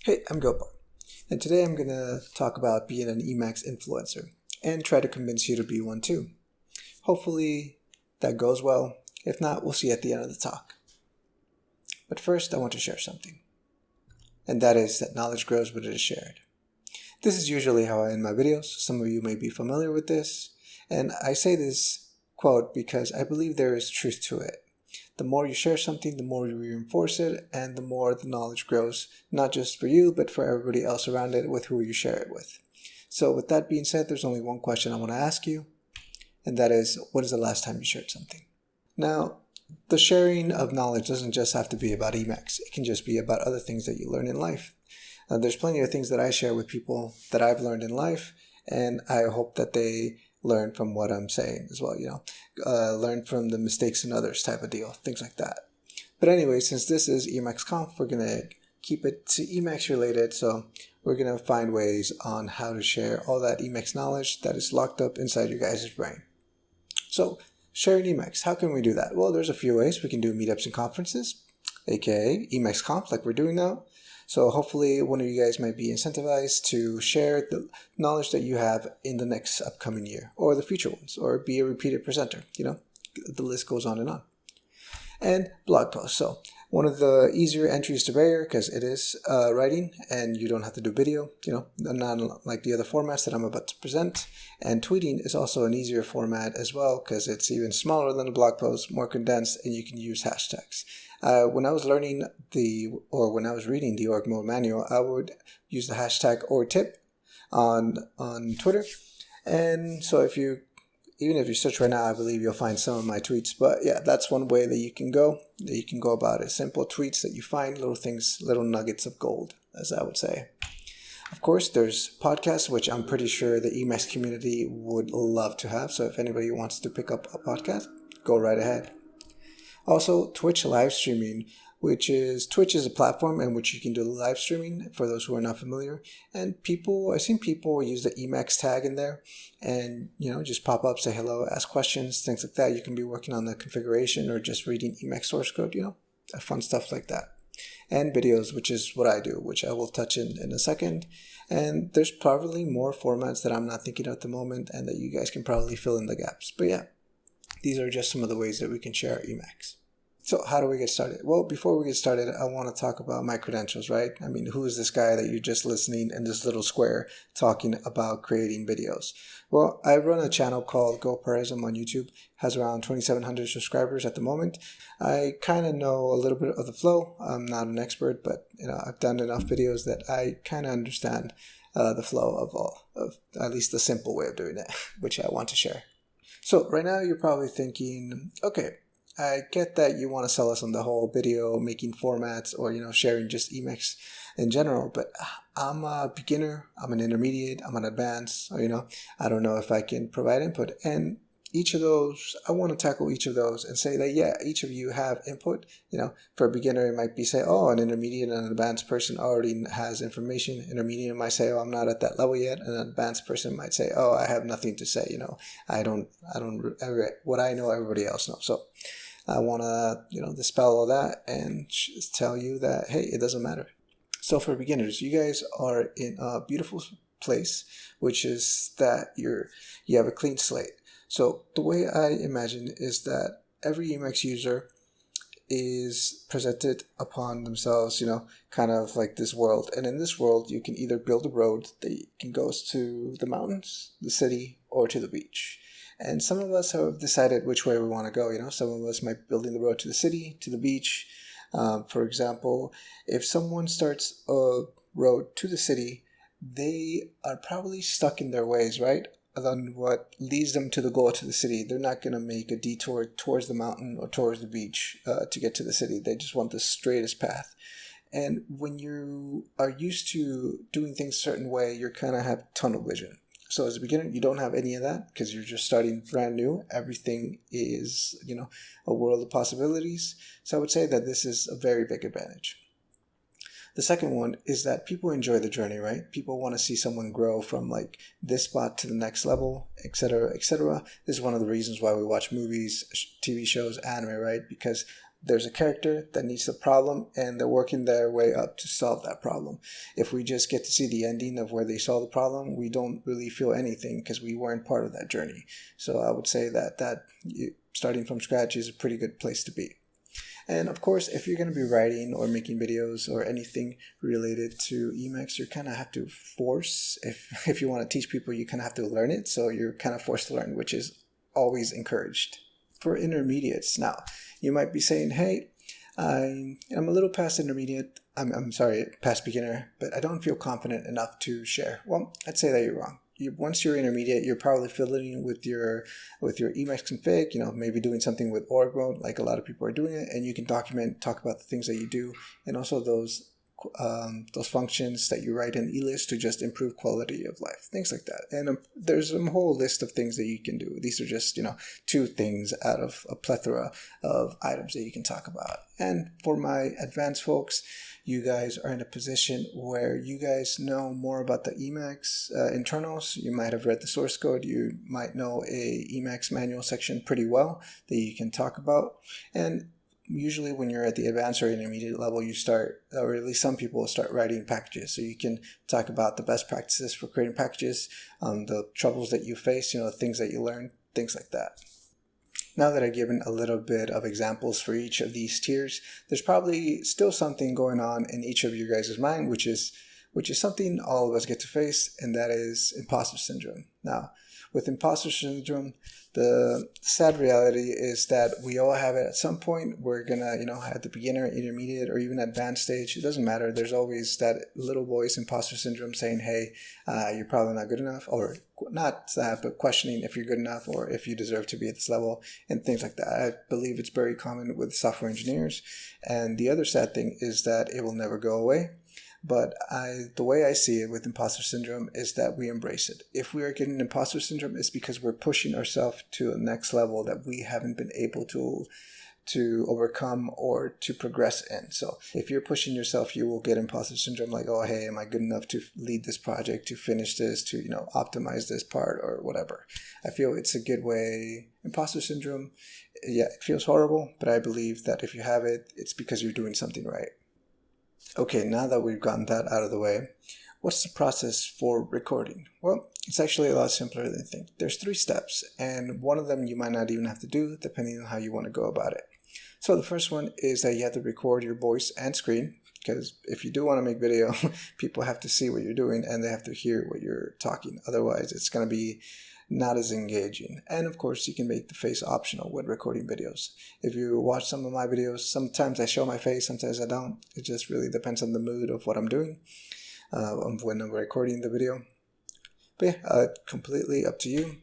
Hey, I'm Gopar, and today I'm going to talk about being an Emacs influencer and try to convince you to be one too. Hopefully that goes well. If not, we'll see at the end of the talk. But first, I want to share something, and that is that knowledge grows when it is shared. This is usually how I end my videos. Some of you may be familiar with this, and I say this quote because I believe there is truth to it. The more you share something, the more you reinforce it, and the more the knowledge grows, not just for you, but for everybody else around it with who you share it with. So with that being said, there's only one question I want to ask you, and that is, when is the last time you shared something? Now, the sharing of knowledge doesn't just have to be about Emacs. It can just be about other things that you learn in life. There's plenty of things that I share with people that I've learned in life, and I hope that they learn from what I'm saying as well, learn from the mistakes in others type of deal, things like that. But anyway, since this is EmacsConf, we're going to keep it to Emacs related, so we're going to find ways on how to share all that Emacs knowledge that is locked up inside your guys' brain. So, sharing Emacs, how can we do that? Well, there's a few ways. We can do meetups and conferences, aka EmacsConf, like we're doing now. So hopefully one of you guys might be incentivized to share the knowledge that you have in the next upcoming year or the future ones, or be a repeated presenter. The list goes on and on. And blog posts. So one of the easier entries to barrier, because it is writing and you don't have to do video, not like the other formats that I'm about to present. And tweeting is also an easier format as well, because it's even smaller than a blog post, more condensed, and you can use hashtags. When I was reading the org mode manual, I would use the hashtag #OrTip on Twitter. And so even if you search right now, I believe you'll find some of my tweets. But yeah, that's one way that you can go about it. Simple tweets that you find, little things, little nuggets of gold, as I would say. Of course, there's podcasts, which I'm pretty sure the Emacs community would love to have. So if anybody wants to pick up a podcast, go right ahead. Also, Twitch live streaming, Twitch is a platform in which you can do live streaming for those who are not familiar. And I've seen people use the Emacs tag in there and, just pop up, say hello, ask questions, things like that. You can be working on the configuration or just reading Emacs source code, fun stuff like that. And videos, which is what I do, which I will touch in a second. And there's probably more formats that I'm not thinking of at the moment and that you guys can probably fill in the gaps. But yeah, these are just some of the ways that we can share Emacs. So how do we get started? Well, before we get started, I want to talk about my credentials, right? I mean, who is this guy that you're just listening in this little square talking about creating videos? Well, I run a channel called Goparism on YouTube. It has around 2,700 subscribers at the moment. I kind of know a little bit of the flow. I'm not an expert, but I've done enough videos that I kind of understand the flow of at least the simple way of doing it, which I want to share. So right now you're probably thinking, okay, I get that you want to sell us on the whole video making formats or, sharing just Emacs in general, but I'm a beginner, I'm an intermediate, I'm an advanced, I don't know if I can provide input. And each of those, I want to tackle each of those and say that, yeah, each of you have input. For a beginner, it might be say, oh, an intermediate and an advanced person already has information. Intermediate might say, oh, I'm not at that level yet. And an advanced person might say, oh, I have nothing to say. What I know, everybody else knows. So I want to, dispel all that and just tell you that, hey, it doesn't matter. So for beginners, you guys are in a beautiful place, which is that you have a clean slate. So the way I imagine is that every Emacs user is presented upon themselves, kind of like this world. And in this world, you can either build a road that can go to the mountains, the city, or to the beach. And some of us have decided which way we want to go. Some of us might be building the road to the city, to the beach. For example, if someone starts a road to the city, they are probably stuck in their ways, right? On what leads them to the goal to the city. They're not going to make a detour towards the mountain or towards the beach to get to the city. They just want the straightest path. And when you are used to doing things a certain way, you kind of have tunnel vision. So as a beginner, you don't have any of that because you're just starting brand new. Everything is, a world of possibilities. So I would say that this is a very big advantage. The second one is that people enjoy the journey, right? People want to see someone grow from like this spot to the next level, etc., etc. This is one of the reasons why we watch movies, TV shows, anime, right? Because there's a character that needs a problem and they're working their way up to solve that problem. If we just get to see the ending of where they solve the problem, we don't really feel anything because we weren't part of that journey. So I would say that starting from scratch is a pretty good place to be. And of course, if you're going to be writing or making videos or anything related to Emacs, you kind of have to force, if you want to teach people, you kind of have to learn it. So you're kind of forced to learn, which is always encouraged. For intermediates, now, you might be saying, hey, I'm a little past intermediate, past beginner, but I don't feel confident enough to share. Well, I'd say that you're wrong. Once you're intermediate, you're probably fiddling with your Emacs config, maybe doing something with org mode, like a lot of people are doing it, and you can talk about the things that you do, and also those functions that you write in EList to just improve quality of life, things like that. And there's a whole list of things that you can do. These are just, 2 things out of a plethora of items that you can talk about. And for my advanced folks, you guys are in a position where you guys know more about the Emacs internals. You might have read the source code. You might know a Emacs manual section pretty well that you can talk about. And usually when you're at the advanced or intermediate level, you start, or at least some people start writing packages. So you can talk about the best practices for creating packages, the troubles that you face, things that you learn, things like that. Now that I've given a little bit of examples for each of these tiers, there's probably still something going on in each of you guys' mind, which is something all of us get to face, and that is imposter syndrome. Now, with imposter syndrome, the sad reality is that we all have it at some point. We're gonna, at the beginner, intermediate, or even advanced stage, it doesn't matter. There's always that little voice, imposter syndrome, saying, hey, you're probably not good enough, or not that, but questioning if you're good enough or if you deserve to be at this level and things like that. I believe it's very common with software engineers. And the other sad thing is that it will never go away. But the way I see it with imposter syndrome is that we embrace it. If we are getting imposter syndrome, it's because we're pushing ourselves to a next level that we haven't been able to overcome or to progress in. So if you're pushing yourself, you will get imposter syndrome, like, oh, hey, am I good enough to lead this project, to finish this, to optimize this part or whatever. I feel it's a good way. Imposter syndrome, yeah, it feels horrible, but I believe that if you have it, it's because you're doing something right. Okay, now that we've gotten that out of the way, what's the process for recording? Well, it's actually a lot simpler than you think. There's 3 steps, and one of them you might not even have to do, depending on how you want to go about it. So the first one is that you have to record your voice and screen, because if you do want to make video, people have to see what you're doing and they have to hear what you're talking. Otherwise, it's going to be not as engaging. And of course, you can make the face optional when recording videos. If you watch some of my videos, sometimes I show my face, sometimes I don't. It just really depends on the mood of what I'm doing when I'm recording the video. But yeah, completely up to you.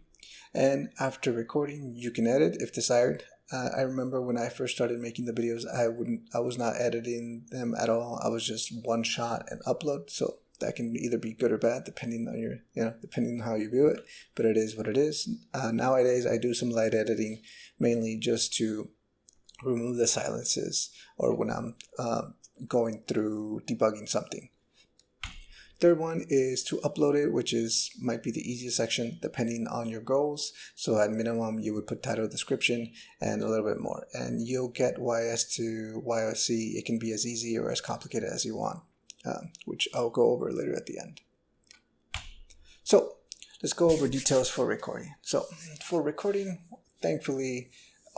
And after recording, you can edit if desired. I remember when I first started making the videos, I was not editing them at all. I was just one shot and upload. So that can either be good or bad, depending on depending on how you view it. But it is what it is. Nowadays, I do some light editing, mainly just to remove the silences or when I'm going through debugging something. Third one is to upload it, which might be the easiest section depending on your goals. So at minimum, you would put title, description, and a little bit more. And you'll get YS to YOC. It can be as easy or as complicated as you want, which I'll go over later at the end. So let's go over details for recording. So for recording, thankfully,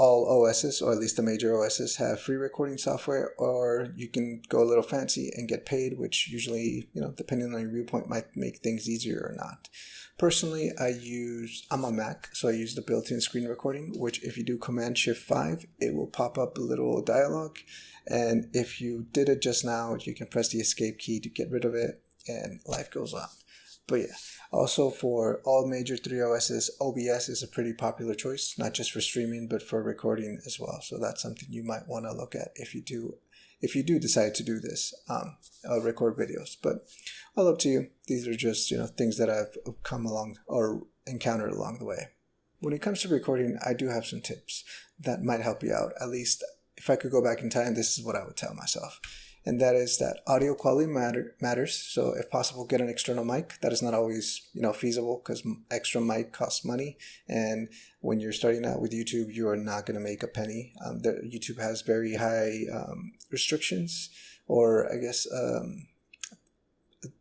all OSs, or at least the major OSs, have free recording software, or you can go a little fancy and get paid, which usually, depending on your viewpoint, might make things easier or not. Personally, I'm on Mac, so I use the built-in screen recording, which if you do Command-Shift-5, it will pop up a little dialog. And if you did it just now, you can press the escape key to get rid of it, and life goes on. But yeah, also for all major 3 OSs, OBS is a pretty popular choice, not just for streaming, but for recording as well. So that's something you might want to look at if you do decide to do this, record videos. But all up to you. These are just, things that I've come along or encountered along the way. When it comes to recording, I do have some tips that might help you out. At least if I could go back in time, this is what I would tell myself. and that is that audio quality matters. So if possible, get an external mic. That is not always feasible because extra mic costs money, and when you're starting out with YouTube, you are not going to make a penny. YouTube has very high restrictions, or I guess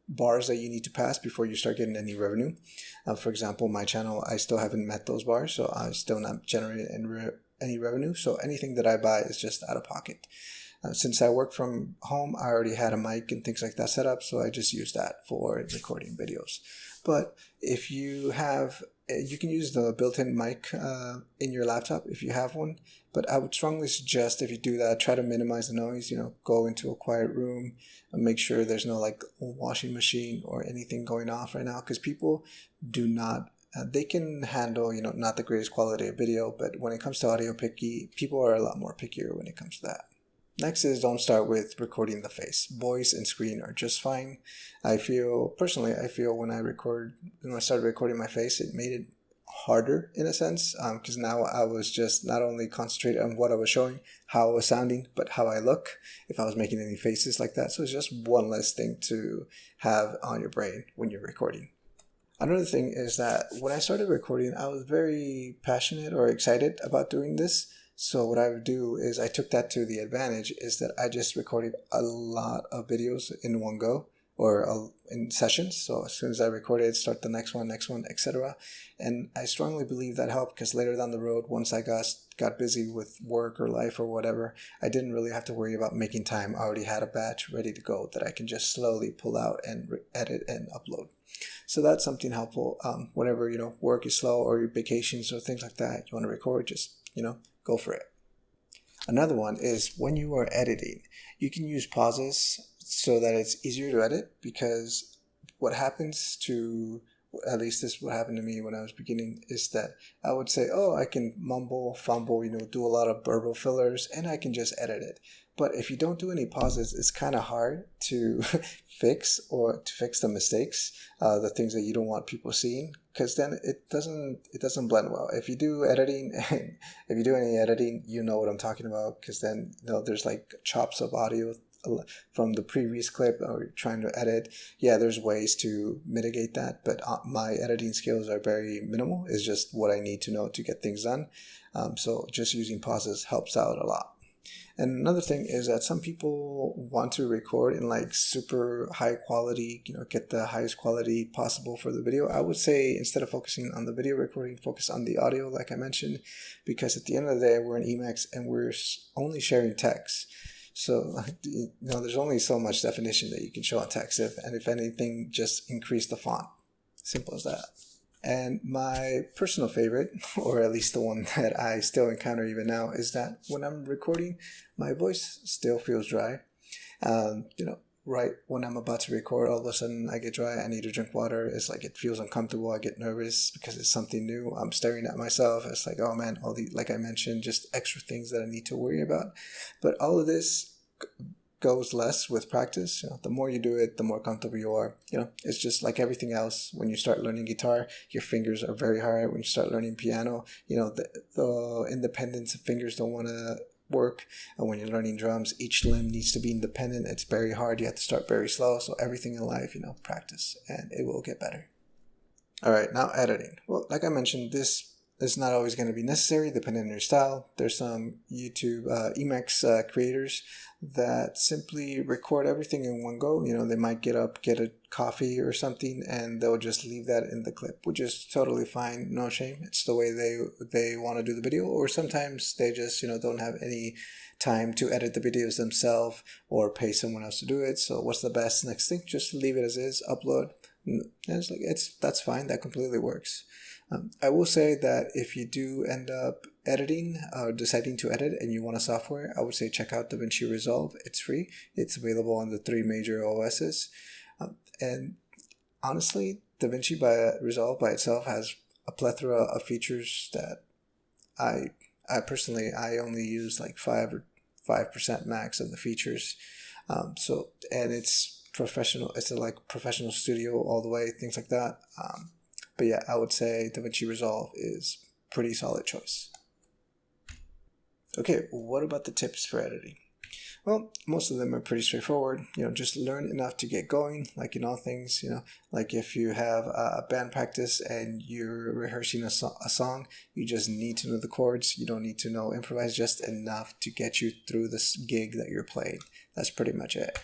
bars that you need to pass before you start getting any revenue. For example, my channel, I still haven't met those bars, so I'm still not generating any revenue. So anything that I buy is just out of pocket. Since I work from home, I already had a mic and things like that set up, so I just use that for recording videos. But if you have, you can use the built-in mic in your laptop if you have one. But I would strongly suggest if you do that, try to minimize the noise. Go into a quiet room and make sure there's no like washing machine or anything going off right now, because people do not. They can handle, not the greatest quality of video, but when it comes to audio picky, people are a lot more pickier when it comes to that. Next is don't start with recording the face. Voice and screen are just fine. Personally, I feel when I started recording my face, it made it harder in a sense, because now I was just not only concentrated on what I was showing, how I was sounding, but how I look, if I was making any faces like that. So it's just one less thing to have on your brain when you're recording. Another thing is that when I started recording, I was very passionate or excited about doing this. So what I would do is I took that to the advantage is that I just recorded a lot of videos in one go, or in sessions. So as soon as I recorded, start the next one, etc. And I strongly believe that helped, because later down the road, once I got busy with work or life or whatever, I didn't really have to worry about making time. I already had a batch ready to go that I can just slowly pull out and edit and upload. So that's something helpful. Whenever work is slow, or your vacations or things like that, you want to record, just go for it. Another one is when you are editing, you can use pauses so that it's easier to edit, because what happens to, at least this is what happened to me when I was beginning, is that I would say, I can mumble, fumble, do a lot of verbal fillers, and I can just edit it. But if you don't do any pauses, it's kind of hard to fix the mistakes, the things that you don't want people seeing, because then it doesn't blend well. If you do editing, and if you do any editing, you know what I'm talking about, because then there's like chops of audio from the previous clip or trying to edit. Yeah, there's ways to mitigate that, but my editing skills are very minimal. It's just what I need to know to get things done. So just using pauses helps out a lot. And another thing is that some people want to record in like super high quality, get the highest quality possible for the video. I would say instead of focusing on the video recording, focus on the audio, like I mentioned, because at the end of the day, we're in Emacs and we're only sharing text. So, there's only so much definition that you can show on text, and if anything, just increase the font. Simple as that. And my personal favorite, or at least the one that I still encounter even now, is that when I'm recording, my voice still feels dry. Right when I'm about to record, all of a sudden I get dry. I need to drink water. It's like it feels uncomfortable. I get nervous because it's something new. I'm staring at myself. It's like, oh man, like I mentioned, just extra things that I need to worry about. But all of this goes less with practice. The more you do it, the more comfortable you are. It's just like everything else. When you start learning guitar, your fingers are very hard. When you start learning piano, the independence of fingers don't want to work. And when you're learning drums, each limb needs to be independent. It's very hard. You have to start very slow. So everything in life, practice, and it will get better. All right, now editing. Well, like I mentioned, this is not always going to be necessary depending on your style. There's some YouTube Emacs creators that simply record everything in one go. They might get up, get a coffee or something, and they'll just leave that in the clip, which is totally fine. No shame. It's the way they want to do the video. Or sometimes they just don't have any time to edit the videos themselves or pay someone else to do it. So what's the best next thing? Just leave it as is, upload. And that's fine. That completely works. I will say that if you do end up editing or deciding to edit and you want a software, I would say check out DaVinci Resolve. It's free. It's available on the 3 major OSs. And honestly, DaVinci Resolve by itself has a plethora of features that I personally only use like 5% max of the features. And it's professional. It's like professional studio all the way, things like that. But yeah, I would say DaVinci Resolve is pretty solid choice. Okay, what about the tips for editing? Well, most of them are pretty straightforward. Just learn enough to get going, like in all things. Like if you have a band practice and you're rehearsing a song, you just need to know the chords. You don't need to know improvise, just enough to get you through this gig that you're playing. That's pretty much it.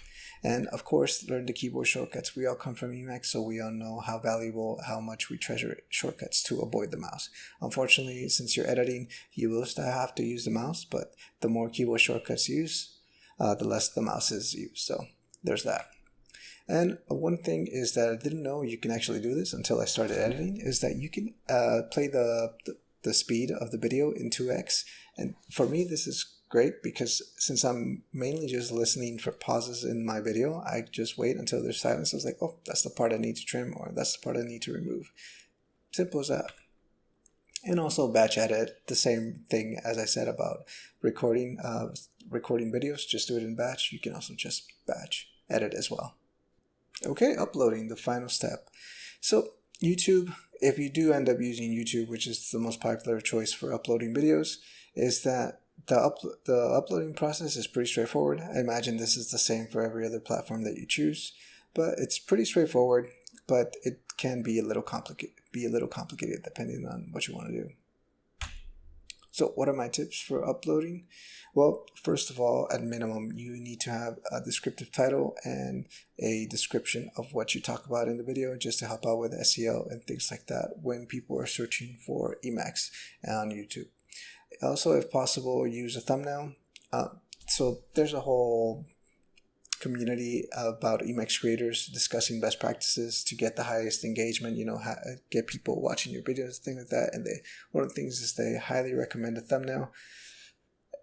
And of course, learn the keyboard shortcuts. We all come from Emacs, so we all know how much we treasure shortcuts to avoid the mouse. Unfortunately, since you're editing, you will still have to use the mouse, but the more keyboard shortcuts you use, the less the mouse is used. So there's that. And one thing is that I didn't know you can actually do this until I started editing, is that you can play the speed of the video in 2x. And for me, this is great because since I'm mainly just listening for pauses in my video, I just wait until there's silence. I was like, oh, that's the part I need to trim, or that's the part I need to remove. Simple as that. And also batch edit, the same thing as I said about recording videos. Just do it in batch. You can also just batch edit as well. Okay, uploading, the final step. So YouTube, if you do end up using YouTube, which is the most popular choice for uploading videos, is that the uploading process is pretty straightforward. I imagine this is the same for every other platform that you choose, but it's pretty straightforward, but it can be a little complicated depending on what you want to do. So what are my tips for uploading? Well, first of all, at minimum, you need to have a descriptive title and a description of what you talk about in the video, just to help out with SEO and things like that when people are searching for Emacs on YouTube. Also, if possible, use a thumbnail. So there's a whole community about Emacs creators discussing best practices to get the highest engagement, get people watching your videos, things like that. And one of the things is they highly recommend a thumbnail.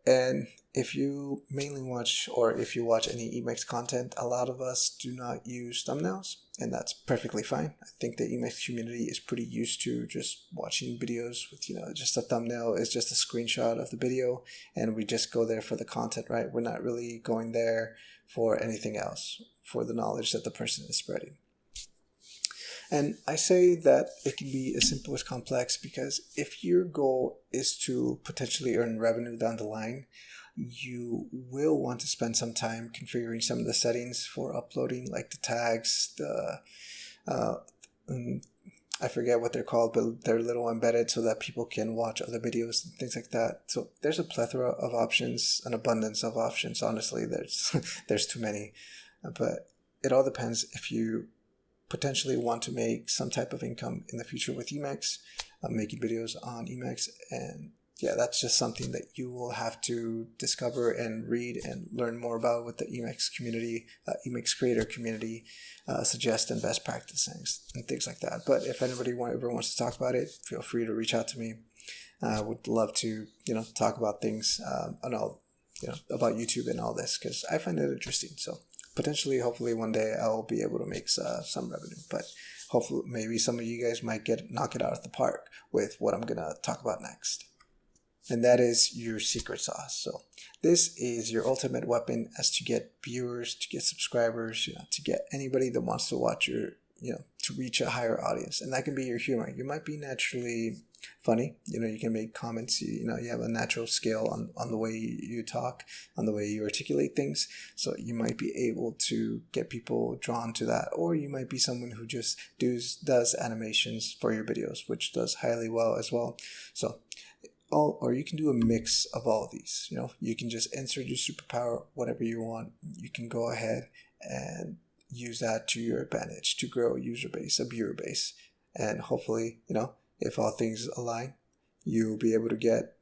And if you mainly watch, or if you watch any Emacs content, a lot of us do not use thumbnails, and that's perfectly fine. I think the Emacs community is pretty used to just watching videos with, just a thumbnail is just a screenshot of the video, and we just go there for the content, right? We're not really going there for anything else, for the knowledge that the person is spreading. And I say that it can be as simple as complex, because if your goal is to potentially earn revenue down the line, you will want to spend some time configuring some of the settings for uploading, like the tags, I forget what they're called, but they're little embedded so that people can watch other videos and things like that. So there's a plethora of options, an abundance of options. Honestly, there's too many, but it all depends if you potentially want to make some type of income in the future with Emacs, making videos on Emacs. And yeah, that's just something that you will have to discover and read and learn more about with the Emacs community, Emacs creator community, suggest and best practices and things like that. But if anybody ever wants to talk about it, feel free to reach out to me. I would love to, talk about things and all, about YouTube and all this, because I find it interesting. So potentially, hopefully one day I'll be able to make some revenue, but hopefully maybe some of you guys might knock it out of the park with what I'm going to talk about next. And that is your secret sauce. So this is your ultimate weapon as to get viewers, to get subscribers, to get anybody that wants to watch your, to reach a higher audience. And that can be your humor. You might be naturally funny, you can make comments, you have a natural skill on the way you talk, on the way you articulate things. So you might be able to get people drawn to that. Or you might be someone who just does animations for your videos, which does highly well as well. So or you can do a mix of all of these. You can just insert your superpower, whatever you want. You can go ahead and use that to your advantage to grow a user base, a viewer base. And hopefully, if all things align, you'll be able to get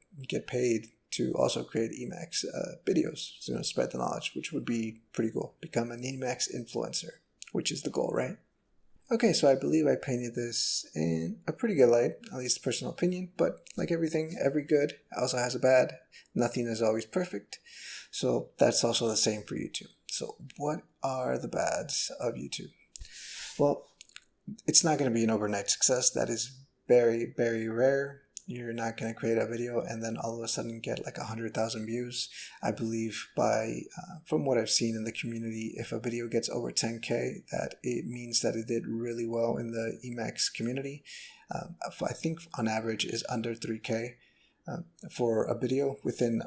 paid to also create Emacs videos, spread the knowledge, which would be pretty cool. Become an Emacs-influencer, which is the goal, right? Okay, so I believe I painted this in a pretty good light, at least personal opinion, but like everything, every good also has a bad. Nothing is always perfect. So that's also the same for YouTube. So what are the bads of YouTube? Well, it's not going to be an overnight success. That is very, very rare. You're not going to create a video and then all of a sudden get like 100,000 views. I believe from what I've seen in the community, if a video gets over 10K, that it means that it did really well in the Emacs community. I think on average is under 3K. for a video within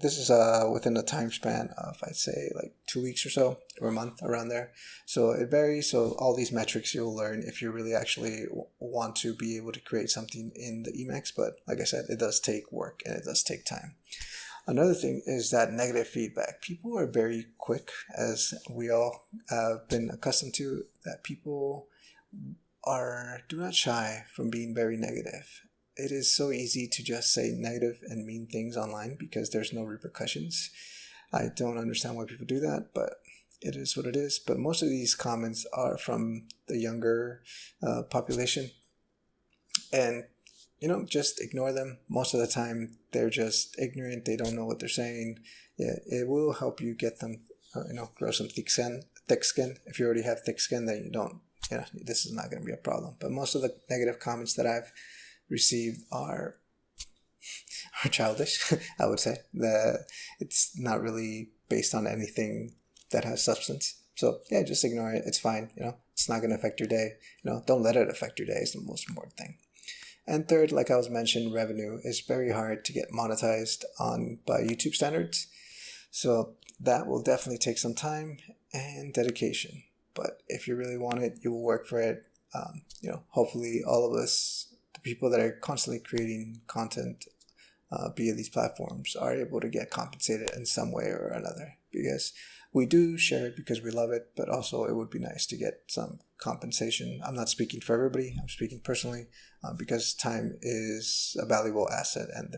this is within a time span of, I'd say, like 2 weeks or so, or a month, around there. So it varies. So all these metrics you'll learn if you really actually want to be able to create something in the Emacs. But like I said, it does take work and it does take time. Another thing is that negative feedback. People are very quick, as we all have been accustomed to, that people do not shy from being very negative. It is so easy to just say negative and mean things online because there's no repercussions. I don't understand why people do that, but it is what it is. But most of these comments are from the younger population. And, just ignore them. Most of the time, they're just ignorant. They don't know what they're saying. Yeah, it will help you get them, grow some thick skin. If you already have thick skin, then you don't, this is not going to be a problem. But most of the negative comments that I've received are childish. I would say that it's not really based on anything that has substance. So yeah, just ignore it. It's fine. It's not going to affect your day. Don't let it affect your day is the most important thing. And third, like I was mentioned, revenue is very hard to get monetized by YouTube standards. So that will definitely take some time and dedication. But if you really want it, you will work for it. Hopefully all of us, the people that are constantly creating content via these platforms, are able to get compensated in some way or another, because we do share it because we love it, but also it would be nice to get some compensation. I'm not speaking for everybody. I'm speaking personally because time is a valuable asset, and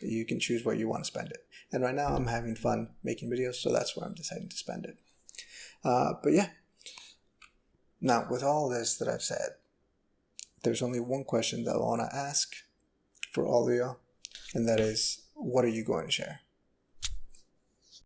you can choose where you want to spend it. And right now I'm having fun making videos, so that's where I'm deciding to spend it. But yeah, now with all this that I've said, there's only one question that I want to ask for all of you, and that is, what are you going to share?